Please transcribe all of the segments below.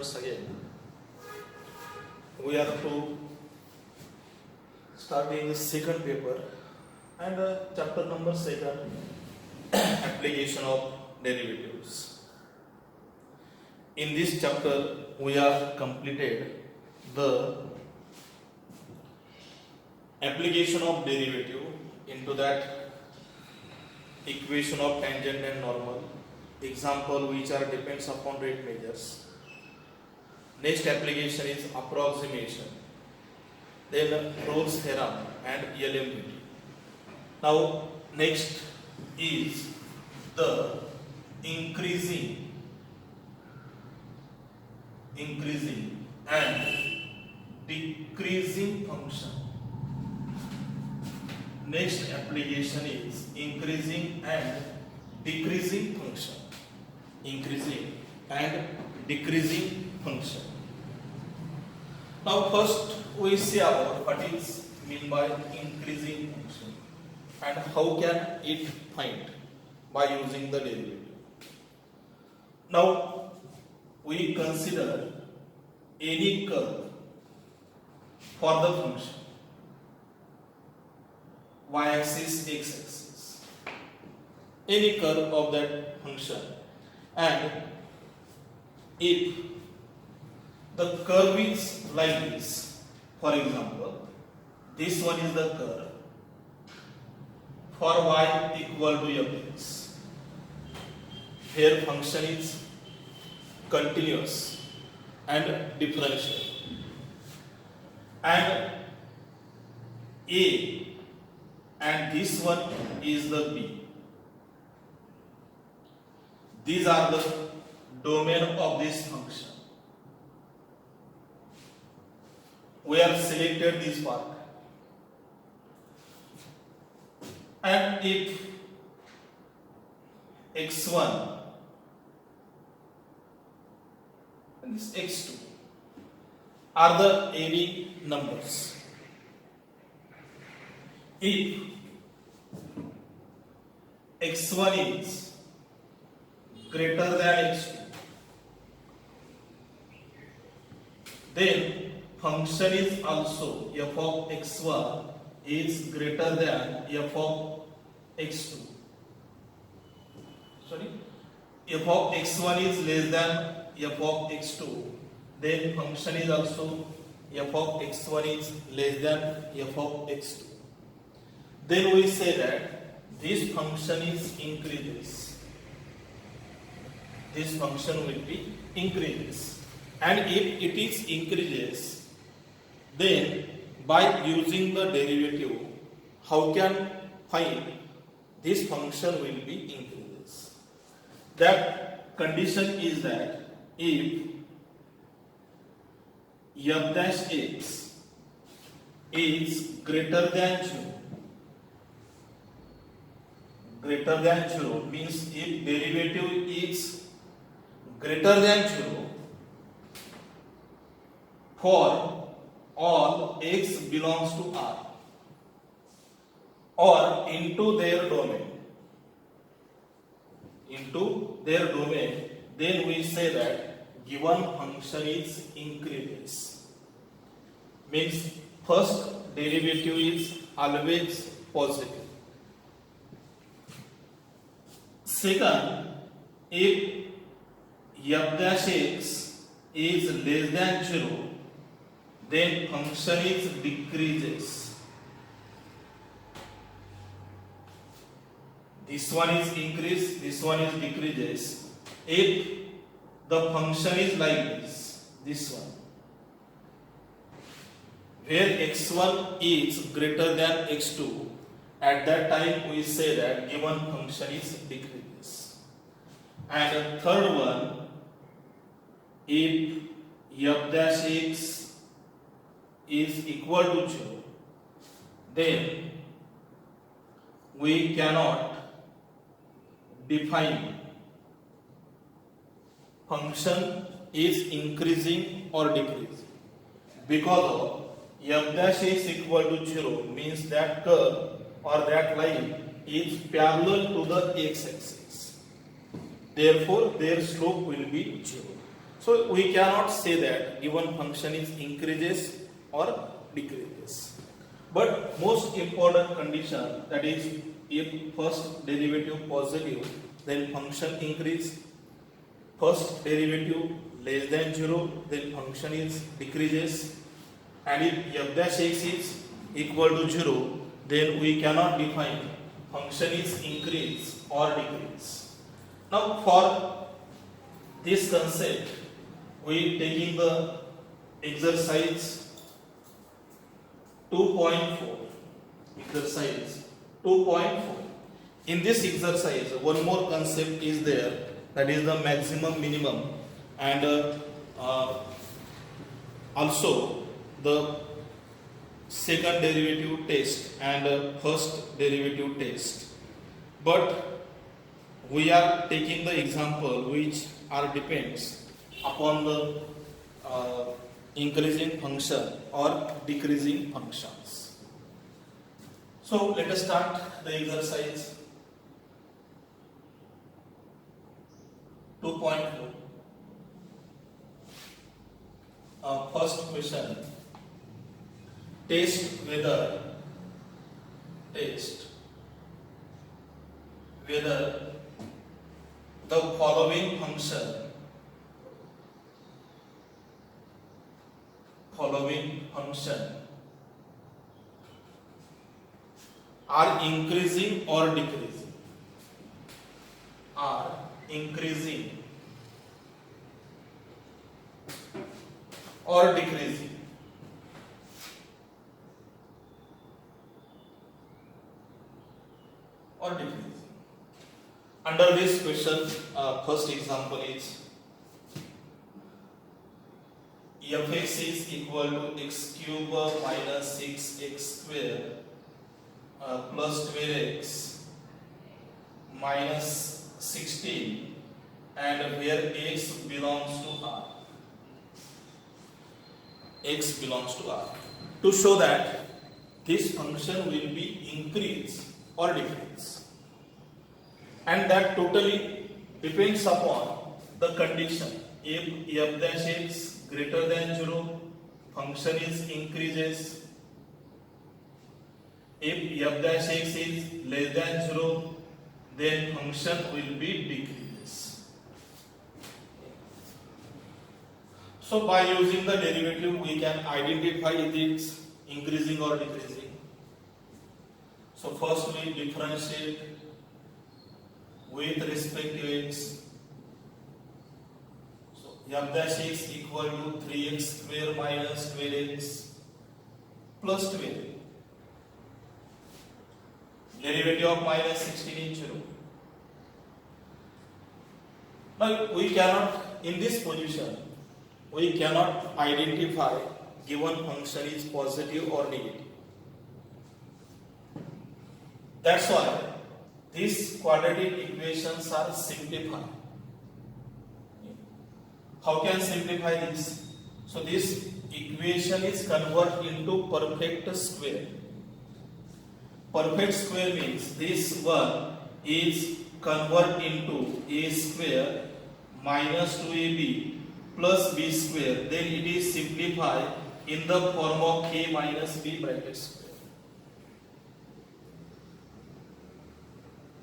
students again. We are to starting the second paper and chapter number 2 application of derivatives. In this chapter we are completed the application of derivative into that equation of tangent and normal, example which are depends upon rate measures. Next application is approximation, then Rolle's theorem and LMDT. Now next is the increasing and decreasing function. Next application is increasing and decreasing function. Increasing and decreasing function. Now first we see about what is meant by increasing function and how can it find by using the derivative. Now we consider any curve for the function y-axis, x-axis, any curve of that function, and if the curve is like this, for example, this one is the curve for y equal to fx, here function is continuous and differential, and a and this one is the b. These are the domain of this function. We have selected this part, and if x1 and this x2 are the any numbers, if x1 is greater than x2, then function is also f of x1 is greater than f of x2. Sorry, f of x1 is less than f of x2, then function is also f of x1 is less than f of x2. Then we say that this function is increases. This function will be increases, and if it is increases, then by using the derivative, how can find this function will be increases? That condition is that if f dash x is greater than 0 means if derivative is greater than 0 for all x belongs to R or into their domain, then we say that given function is increases. Means first derivative is always positive. Second, if f dash x is less than 0, then function is decreases. This one is increase, this one is decreases. If the function is like this one, where x1 is greater than x2, at that time we say that given function is decreases. And the third one, if f dash x is equal to 0, then we cannot define function is increasing or decreasing, because of f dash is equal to 0 means that curve or that line is parallel to the x-axis. Therefore, their slope will be 0. So we cannot say that given function is increases or decreases. But most important condition, that is if first derivative positive, then function increase. First derivative less than 0, then function is decreases. And if f dash x is equal to 0, then we cannot define function is increase or decrease. Now for this concept, we taking the exercise 2.4. Exercise 2.4. In this exercise, one more concept is there, that is the maximum minimum, and also the second derivative test and first derivative test. But we are taking the example which are depends upon the increasing function or decreasing functions. So let us start the exercise 2.4. First question: test whether the following function are increasing or decreasing. Are increasing or decreasing. Or decreasing. Under this question, first example is fx is equal to x cube minus 6x square plus 12x minus 16, and where x belongs to R. X belongs to R. To show that this function will be increase or decrease, and that totally depends upon the condition. If f dash x greater than 0, function is increases. If f dash x is less than 0, then function will be decreases. So by using the derivative, we can identify if it's increasing or decreasing. So first we differentiate with respect to x. F dash x equal to 3x square minus 12x plus 12. Derivative of minus 16 is 0. Now we cannot, in this position, we cannot identify given function is positive or negative. That's why these quadratic equations are simplified. How can simplify this? So this equation is converted into perfect square. Perfect square means this one is converted into a square minus 2ab plus b square. Then it is simplified in the form of k minus b bracket square.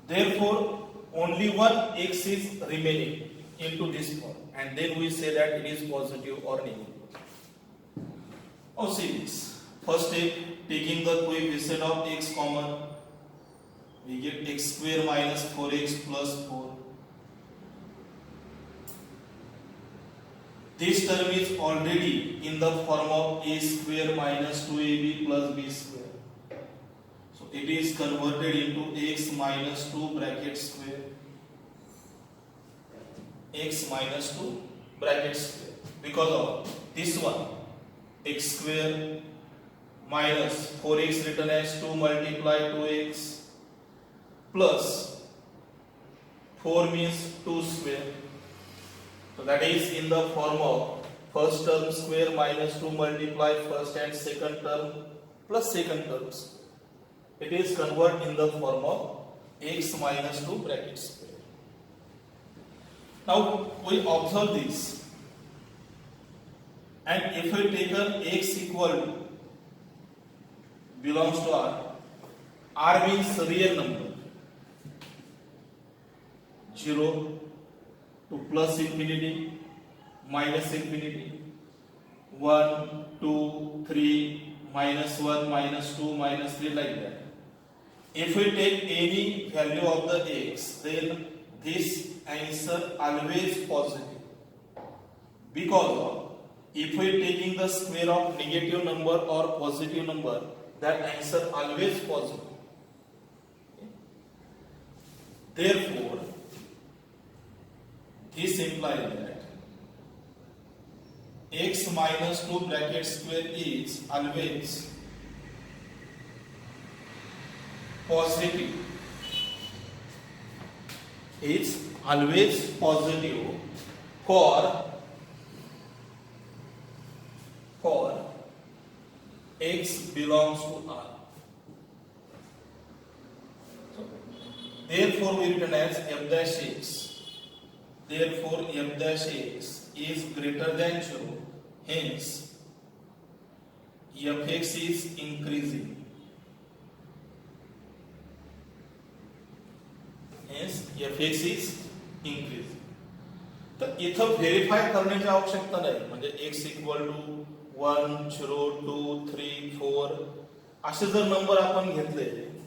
Therefore, only one x is remaining into this form, and then we say that it is positive or negative. Oh, see this. First step, taking the coefficient of x common, we get x square minus 4x plus 4. This term is already in the form of a square minus 2ab plus b square. So it is converted into x minus 2 bracket square. X minus 2 bracket square. Because of this one, x square minus 4x written as 2 multiply 2x plus 4 means 2 square. So that is in the form of first term square minus 2 multiply first and second term plus second terms. It is converted in the form of x minus 2 bracket square. Now we observe this. and if we take x equal to belongs to R means real number 0 to plus infinity, minus infinity, 1, 2, 3, minus 1, minus 2, minus 3, like that. If we take any value of the x, then this answer always positive, because if we taking the square of negative number or positive number, that answer always positive. Therefore, this implies that x minus 2 bracket square is always positive. It's always positive for x belongs to R. So, therefore, we written as f dash x. Therefore, f dash x is greater than 0. Hence, fx is increasing. Hence, fx is increasing. तर इथं verify करण्याची आवश्यकता नाही, म्हणजे x equal to 1, 0, 2, 3, 4 असे जर number आपण घेतले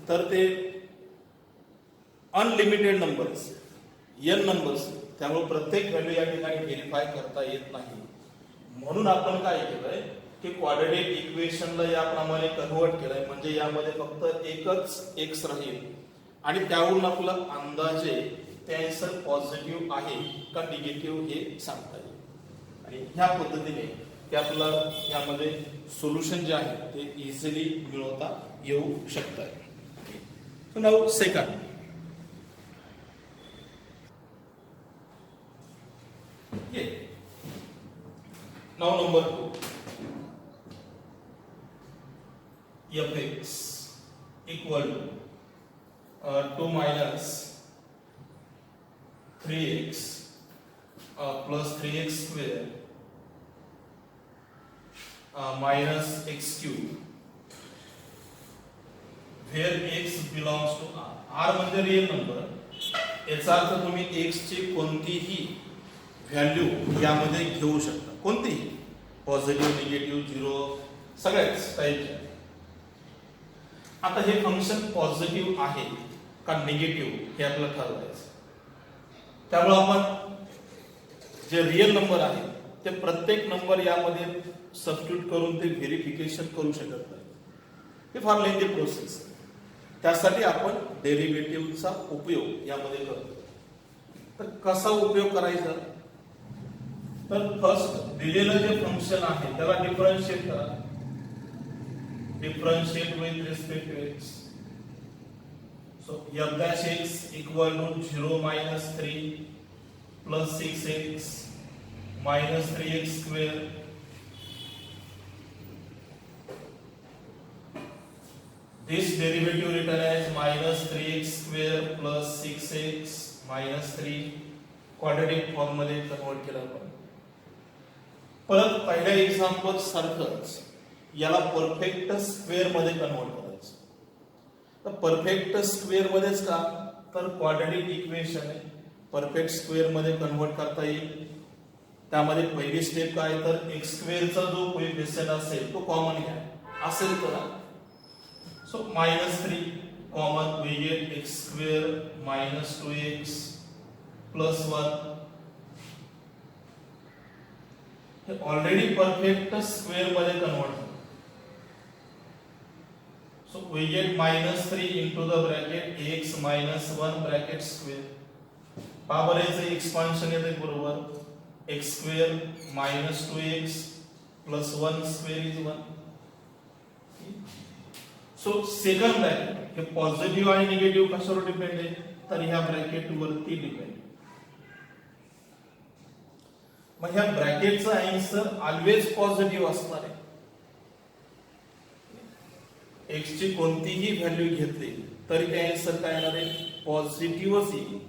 तर ते अनलिमिटेड नंबर्स, n नंबर्स, त्यामुळे प्रत्येक व्हॅल्यू या ठिकाणी व्हेरीफाय करता येत नाही. म्हणून आपण काय केलंय की क्वाड्रेटिक इक्वेशनला याप्रमाणे कन्वर्ट केलंय, म्हणजे यामध्ये फक्त एकच x राहील आणि त्यावरून आपला अंदाजे ते आन्सर पॉझिटिव्ह आहे का निगेटिव्ह हे सांगता येईल. आणि ह्या पद्धतीने ते आपल्याला यामध्ये सोल्युशन जे आहे ते इझिली मिळवता येऊ शकतात. Now second, now number 2, fx equal to 2 minus 3x plus 3x square minus x cube, where x belongs to R. R म्हणजे रियल नंबर. याचा अर्थ तुम्ही x ची कोणतीही व्हॅल्यू यामध्ये घेऊ शकता, कोणतीही, पॉझिटिव्ह, निगेटिव्ह, 0, सगळ्याच टाईपच्या. आता हे फंक्शन पॉझिटिव्ह आहे का निगेटिव्ह हे आपल्याला ठरवायचं. त्यामुळे आपण जे रियल नंबर आहे ते प्रत्येक नंबर यामध्ये सबस्टिट्यूट करून ते व्हेरिफिकेशन करू शकत नाही, हे फार लेंदी प्रोसेस. त्यासाठी आपण डेरिव्हेटिव्हचा उपयोग यामध्ये करतो. तर कसा उपयोग करायचा, तर फर्स्ट दिलेलं जे फंक्शन आहे त्याला डिफरन्शिएट करा. Differentiate with respect to x. So f dash x equal to 0 minus 3 plus 6x minus 3x square this derivative written as minus 3x square plus 6x minus 3 quadratic form मध्ये convert केला. परत पहिल्या example सारखंच याला perfect square मध्ये convert करायचं. तर perfect square मध्येच का, तर क्वाड्रेटिक इक्वेशन आहे, परफेक्ट स्क्वेअर मध्ये कन्वर्ट करता येईल. त्यामध्ये पहिली स्टेप काय, तर एक्स स्क्वेअरचा जो कोएफिशियंट असेल तो कॉमन घ्या. असेल तर so -3 common, we get x square -2x plus 1. हे ऑलरेडी परफेक्ट स्क्वेअर मध्ये convert. So we get -3 into the bracket x minus 1 bracket square. Power याचे एक्सपान्शन येते बरोबर x square -2x plus 1 square is 1. So second bracket हे positive आणि negative कशावर depend आहे, तर ह्या ब्रॅकेट वरती डिपेंड. मग ह्या ब्रॅकेटचा आन्सर ऑलवेज पॉझिटिव्ह असणार आहे. x ची कोणतीही व्हॅल्यू घेतली तरी ते आन्सर काय येणार आहे, पॉझिटिव्हच येईल.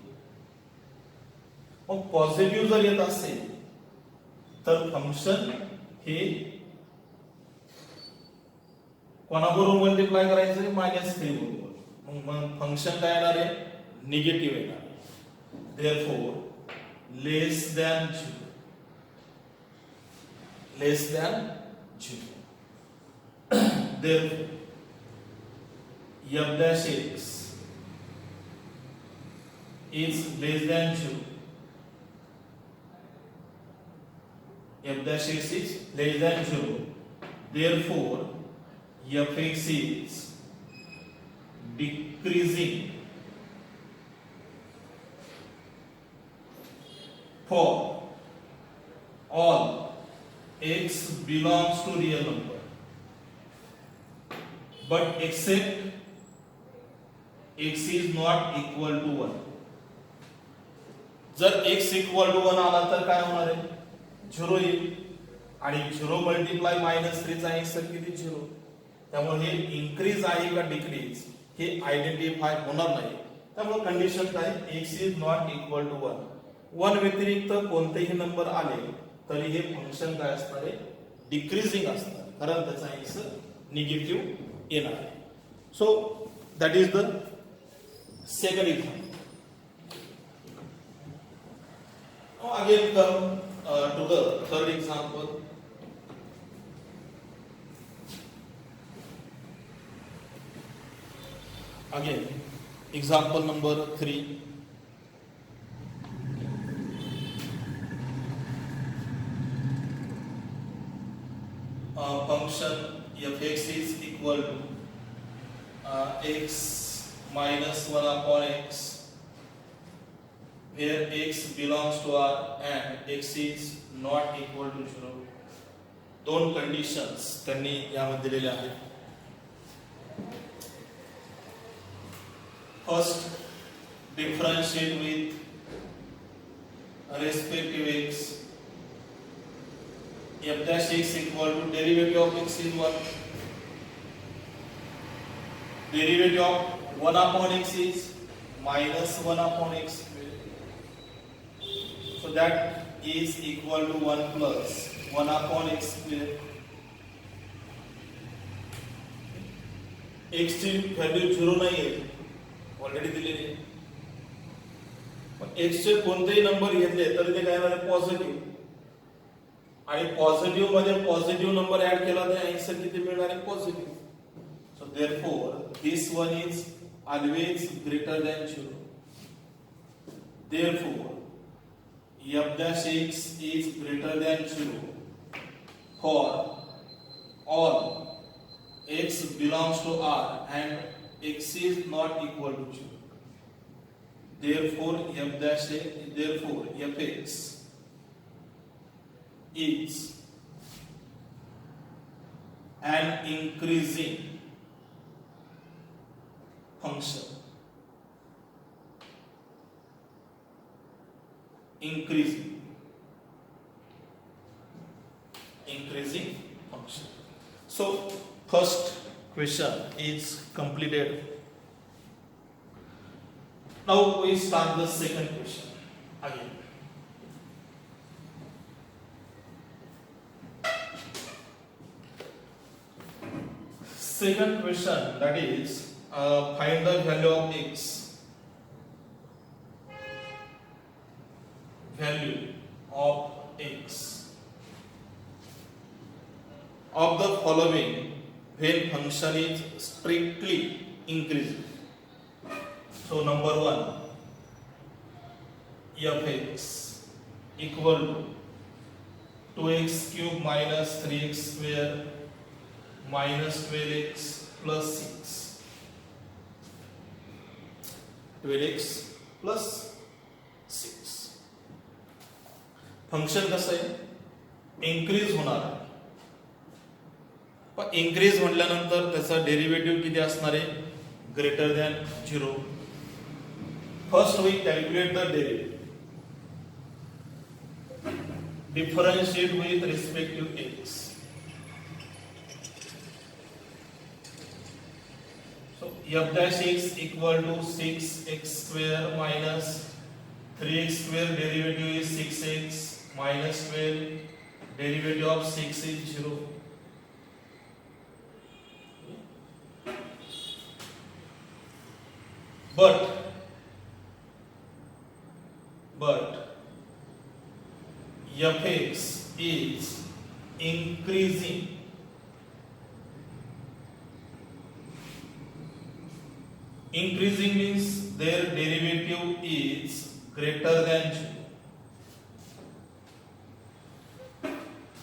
मग पॉझिटिव्ह जर येत असेल तर फंक्शन हे कोणाबरोबर मल्टिप्लाय करायचं आहे? -3 बरोबर. मग फंक्शन काय येणार आहे? निगेटिव्ह येणार. Therefore less than 0. Less than 0. Therefore f dash x is less than 0. F dash x is less than 0. Therefore fx is decreasing for all x belongs to real number, but except x is not equal to 1. जर x equal to 1 आला तर काय होणार आहे? 0 येईल. आणि 0 multiply -3 चा x तर किती? 0. त्यामुळे हे इन्क्रीज आहे का डिक्रीज हे आयडेंटिफाय होणार नाही. त्यामुळे कंडिशन काय? x is not equal to 1. 1 व्यतिरिक्त कोणतेही नंबर आले तरी हे फंक्शन काय असणार आहे? डिक्रीजिंग असणार, कारण त्याचा x निगेटिव्ह येणार आहे. So that is the second example. Again come to the third example. Again, example number 3. Function fx is equal to x minus 1 upon x, where x belongs to R and x is not equal to 0. दोन conditions त्यांनी यामध्ये दिलेल्या आहेत. First, differentiate with respective x. f dash x equal to derivative of x is 1. Derivative of 1 upon x is minus 1 upon x. So that is equal to 1 plus 1 upon x square. x ची value 0 नाही आहे, already दिलेली आहे. पण x चे कोणतेही number घेतले तरी ते काय होणार? पॉझिटिव्ह. आणि पॉझिटिव्ह मध्ये पॉझिटिव्ह नंबर ऍड केला तर आन्सर किती मिळणार आहे? Positive. So therefore this one is always greater than 0. Therefore f dash x is greater than 0 for all x belongs to R and x is not equal to 0. Therefore fx is an increasing function. Increasing function. So first question is completed. Now we start the second question again. Second question, that is find the value of x. Value of x of the following when function is strictly increasing. So number 1, fx equal to 2x cube minus 3x square minus 12x plus 6. 12x plus 6. Function कसं आहे? Increase होणार आहे. पण increase म्हटल्यानंतर त्याचा derivative किती असणार आहे? Greater than 0. First we calculate the derivative. Differentiate with respective x. So f dash x equal to 6x square minus 3x square, derivative is 6x minus 12, derivative of 6 is 0. But fx is increasing. Increasing means their derivative is greater than 0.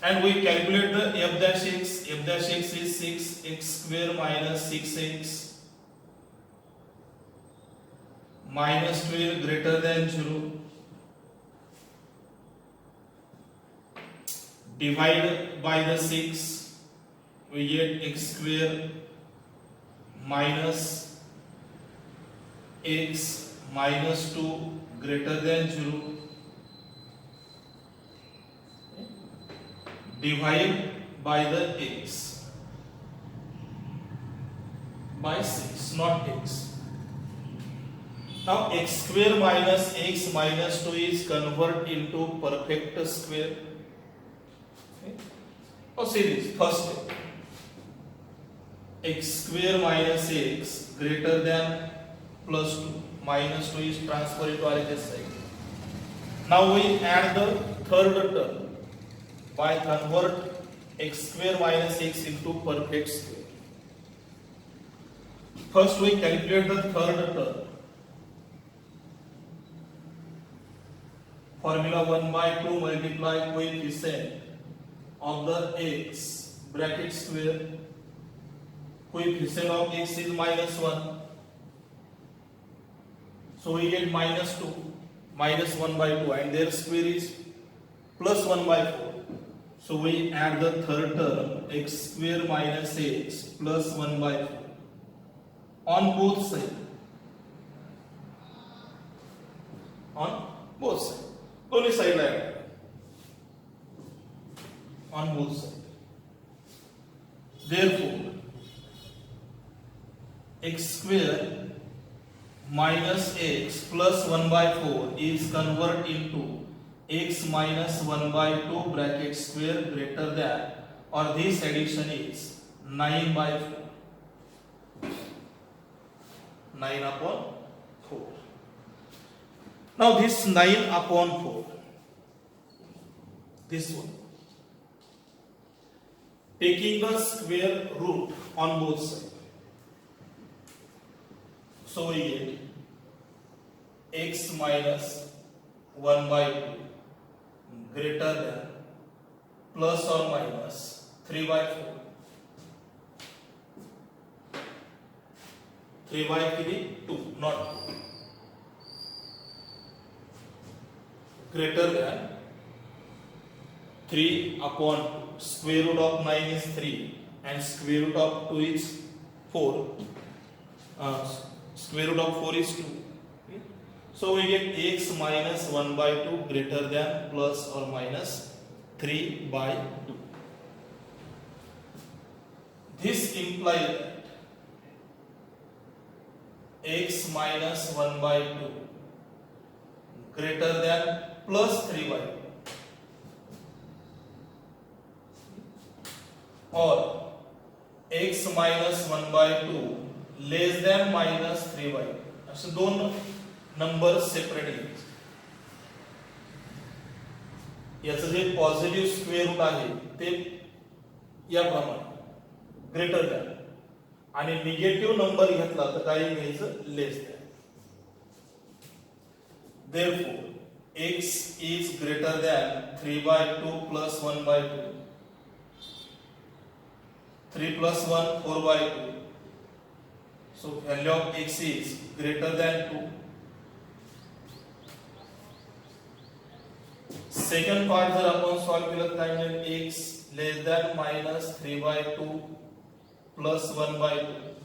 And we calculate the f dash x. F dash x is 6x square minus 6x minus 12 greater than 0. Divide by the 6, we get x square minus x minus 2 greater than 0. Divide by the x by 6, not x. Now x square minus x minus 2 is converted into perfect square. Now see this first step. X square minus x greater than plus 2. Minus 2 is transferred to RHS side. Now we add the third term by convert x square minus x into perfect square. First we calculate the third term. Formula 1 by 2 multiply coefficient of the x bracket square. Coefficient of x is minus 1. So we get minus 2, minus 1 by 2, and their square is plus 1 by 4. So we add the third term x square minus x plus 1 by 4 on both sides. On both sides. Only side line. On both sides. Therefore, x square minus x plus 1 by 4 is converted into x minus 1 by 2 bracket square greater than, or this addition is 9 by 4. 9 upon 4. Now this 9 upon 4, this one, taking the square root on both sides. So we get x minus 1 by 2 greater than plus or minus 3 by 4. 3 by 3, 2, not 2. Greater than 3 upon 2. Square root of 9 is 3 and square root of 2 is 4. Square root of 4 is 2. Okay. So we get x minus 1 by 2 greater than plus or minus 3 by 2. This implies that x minus 1 by 2 greater than plus 3 by 2, or x minus 1 by 2 less than minus 3 by 2. असे दोन number separate घ्यायचे. याचं जे positive square root आहे ते याप्रमाणे greater than, आणि negative number घेतला तर काय घ्यायचं, less than. Therefore, x is greater than 3 by 2 plus 1 by 2. 3 plus 1, 4 by 2. So value of x is greater than 2. Second part जर आपण सॉल्व केलं तर काय मिळेल, x less than minus 3 by 2 plus 1 by 2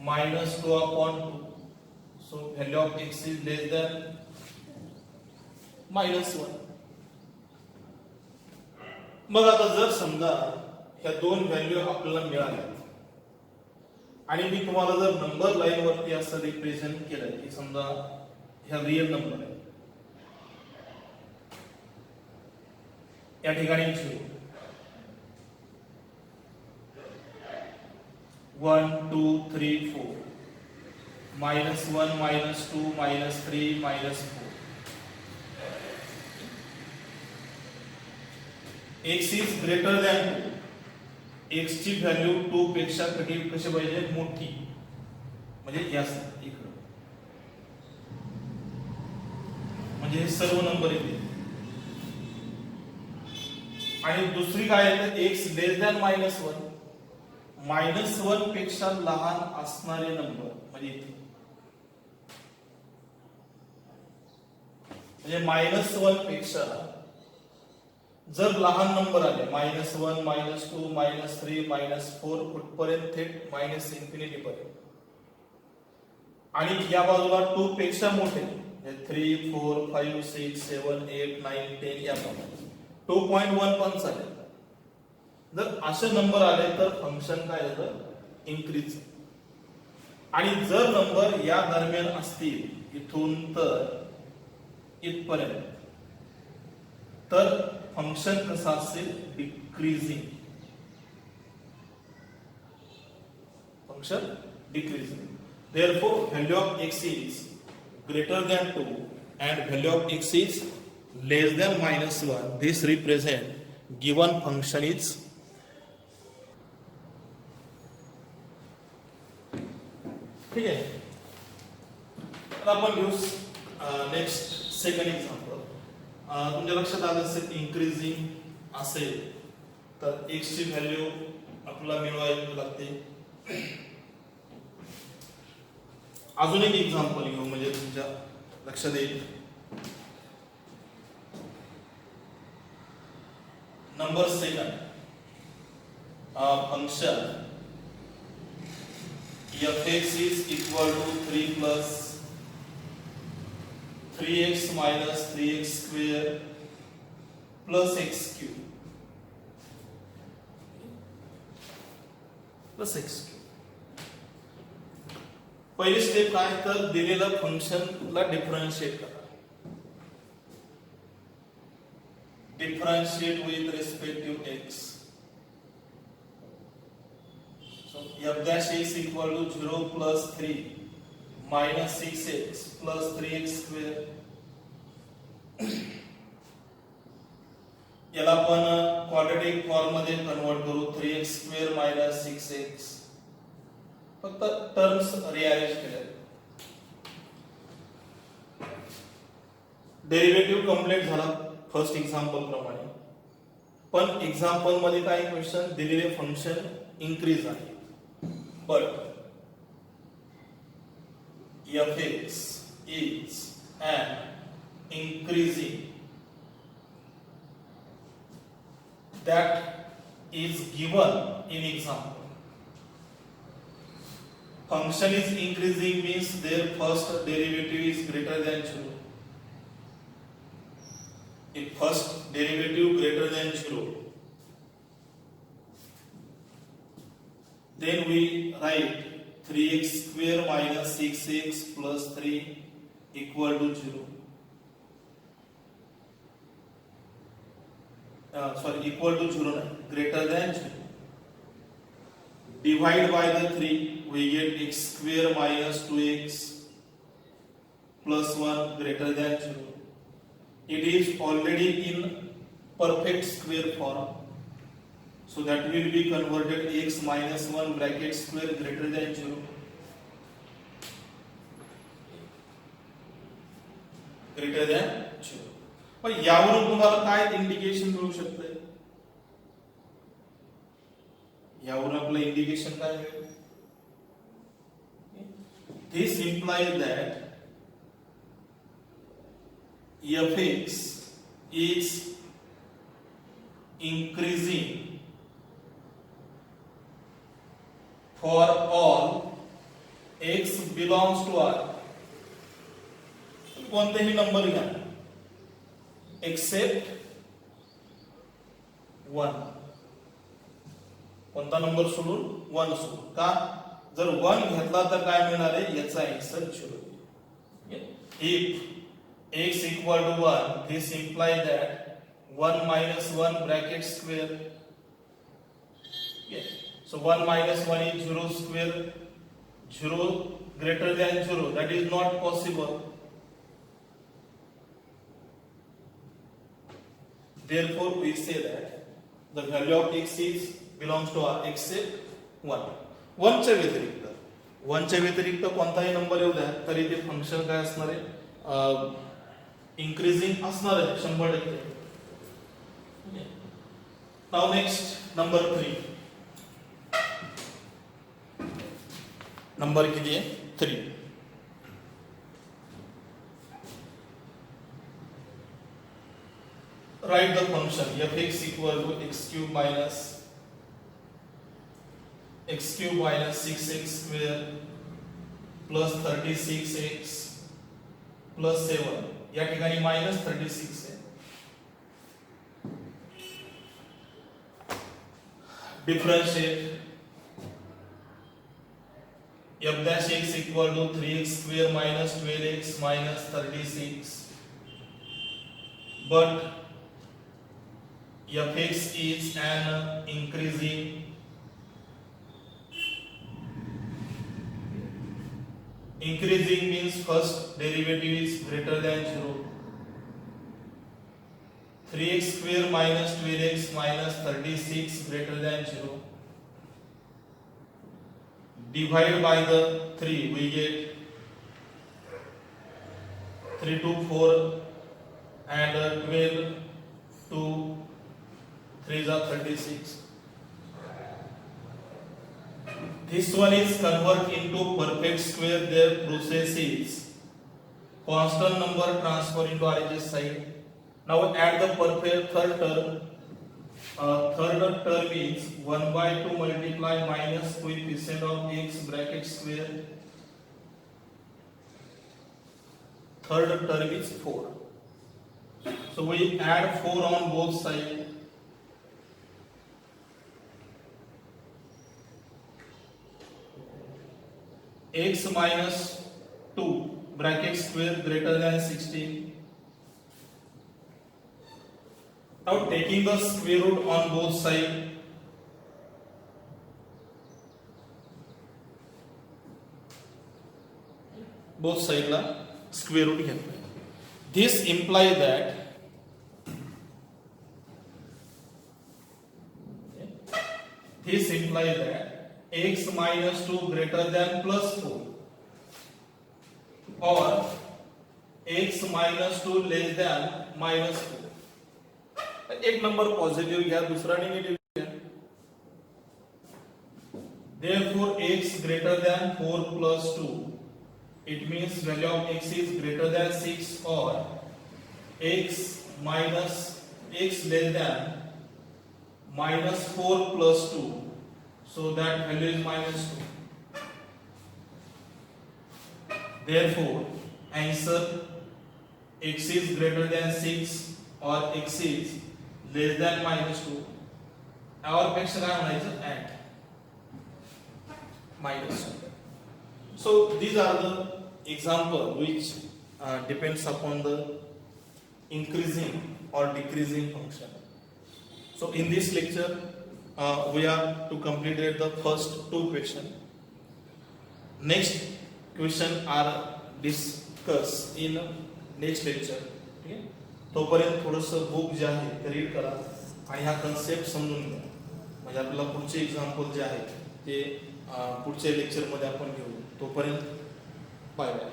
minus 2 upon 2. So value of x is less than minus 1. मग आता जर समजा ह्या दोन व्हॅल्यू आपल्याला मिळाल्या आणि मी तुम्हाला जर नंबर लाईन वरती असं रिप्रेझेंट केलं की समजा ह्या रियल नंबर आहे या ठिकाणी 0 1 2 3 4 -1 -2 -3 -4 x is greater than 2 x ची व्हॅल्यू 2 पेक्षा कशी पाहिजे मोठी म्हणजे यास इकडे म्हणजे हे सर्व नंबर येते आणि दुसरी काय आहे x लेस दॅन -1 -1 पेक्षा लहान असणारे नंबर म्हणजे इथे म्हणजे -1 पेक्षा जर लहान नंबर आले -1 -2 -3 -4 कुठपर्यंत थेट ∞ पर्यंत आणि या बाजूला 2 पेक्षा मोठे 3 4 5 6 7 8 9 10 या प्रमाणे 2.1 पण चालेल जर असे नंबर आले तर फंक्शन काय होतं इन्क्रीज आणि जर नंबर या दरम्यान असतील इथून तर इथपर्यंत तर फंक्शन कसं असेल decreasing function decreasing therefore value of x is greater than 2 and value of x is less than -1 this represent given function is ठीक आहे आता आपण घेऊ नेक्स्ट सेकंड एक्झाम्पल तुमच्या लक्षात आलं असेल इन्क्रीजिंग असेल तर x ची व्हॅल्यू आपल्याला मिळवावी लागते अजून एक एक्झाम्पल घेऊ म्हणजे तुमच्या लक्षात येईल number second function f(x) is equal to 3 plus 3x minus 3x square plus x cube plus x cube पहिली स्टेप काय तर दिलेलं फंक्शनला डिफरन्शिएट करा differentiate with respect to x so f dash is equal to 0 plus 3 minus 6x plus 3x square याला आपण quadratic form मध्ये convert करू 3x square minus 6x फक्त टर्म्स रिअरेंज केले डेरिव्हेटिव्ह कंप्लीट झाला फर्स्ट एक्झाम्पल प्रमाणे पण एक्झाम्पल मध्ये काय क्वेश्चन दिलेले फंक्शन इन्क्रीज आहे but f(x) is an increasing that is given in example function is increasing means their first derivative is greater than 0 if first derivative greater than 0 then we write 3x square minus 6x plus 3 equal to 0 equal to 0 greater than 0 divide by the 3 we get x square minus 2x plus 1 greater than 0 it is already in perfect square form so that will be converted x minus 1 bracket square greater than 0 greater than 0 पण यावरून तुम्हाला काय indication मिळू शकते यावरून आपलं indication काय मिळेल this implies that f(x) is increasing for all x belongs to R कोणतेही नंबर घ्या एक्सेप्ट 1 कोणता नंबर सोडून 1 सोडून का जर 1 घेतला तर काय मिळणार आहे याचा answer 0 if x equal to 1 this implies that 1 minus 1 bracket square. Yeah. So 1 minus 1 is 0 square. 0 greater than 0. That is not possible. Therefore, we say that the value of x is belongs to R except 1. 1 च्या व्यतिरिक्त 1 च्या व्यतिरिक्त कोणताही number येऊ द्या तरी ते function काय असणार आहे इन्क्रीजिंग असणार आहे 100%. Now next number 3. नंबर किती आहे 3. Write the function fx equal to x cube minus 6x square plus 36x plus 7. या ठिकाणी minus 36 आहे. Differentiate f dash x equal to 3x square minus 12x minus 36. But fx is an increasing means first derivative is greater than 0. 3x square minus 12x minus 36 greater than 0. Divide by the 3, we get 3 to 4 and 12 to 3 is 36. This one is convert into perfect square. Their process is constant number transfer into RHS side. Now add the perfect third term. Third term is 1 by 2 multiply minus coefficient of x bracket square. Third term is 4. So we add 4 on both sides. X minus 2 bracket square greater than 16. Now taking the square root on both sides. Both sides la square root घेतला. This implies that x minus 2 greater than plus 4 or x minus 2 less than minus 4. एक number positive घ्या दुसरा negative घ्या. Therefore x greater than 4 plus 2, it means value of x is greater than 6 or x less than minus 4 plus 2. So that value is minus 2. Therefore, answer x is greater than 6 or x is less than minus 2. Our पेक्षा काय म्हणायचं at minus 2. So these are the example which depends upon the increasing or decreasing function. So in this lecture we are to complete the first 2 questions. Next question are discussed in next lecture. ठीक आहे. तोपर्यंत थोडंसं book जे आहे ते read करा आणि हा concept समजून घ्या म्हणजे आपल्याला पुढचे एक्झाम्पल जे आहे ते पुढच्या लेक्चरमध्ये आपण घेऊ. तोपर्यंत बाय बाय.